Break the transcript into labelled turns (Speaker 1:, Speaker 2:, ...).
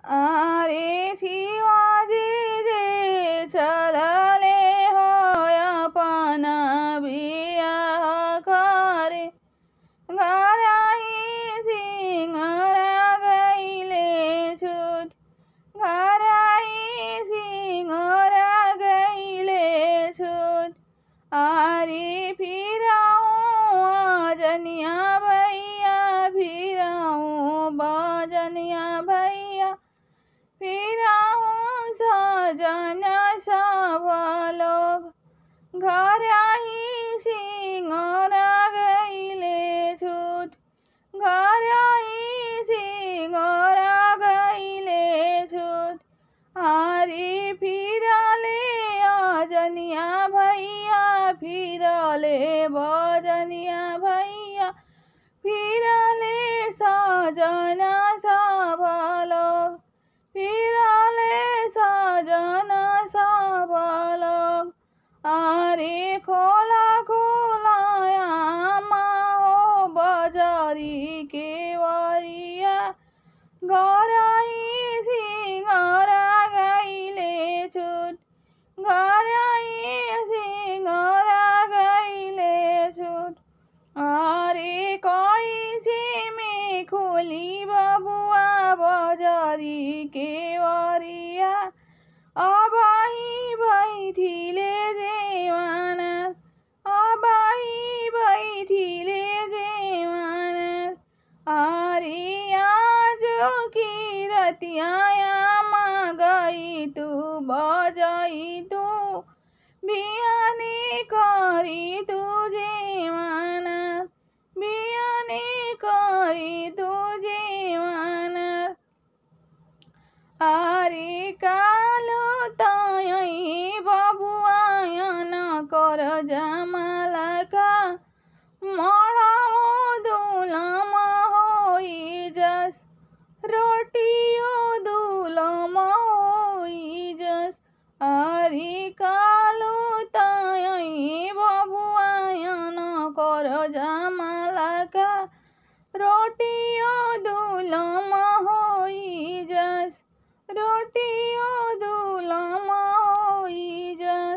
Speaker 1: अरे शिवाजी जे चलले हो अपन बियाह करे, घराही सिंहरा गईले छूट, घराही सिंहरा गईले छूट। आरी फिराऊं आजनिया भैया, फिराऊं बजनिया भैया, फिराऊं सजन सब लोग, घराही सिंहरा गईले छूट, घराही सिंहरा गईले छूट। आरी फिरले आजनिया भैया, फिरले बजनिया भैया, फिरले सजन सब लोग, फिरले सजन सब लोग। आरे खोला खोला आमा हो बजारी के वरिया, घराही सिंहरा गईले छूट, घराही सिंहरा गईले छूट। आरे कैसे में खोली बबुआ बजारी के वरिया, अबही बैठिले जेवान, अबही बैठिले जेवान। आरे आज की रतिया आमा गई तू बजाई तू, बिहाने करी तू जेवान, बिहाने करी तू जेवान। आरे कालो तयही बबुआयन कर जमालका, मड़ाओ दुलम होई जस, रोटियो दुलम होई जस। आरे कालो तयही बबुआयन कर जमालका, रोटियो दुलम होई जस, रोटियो दुलम होई जस।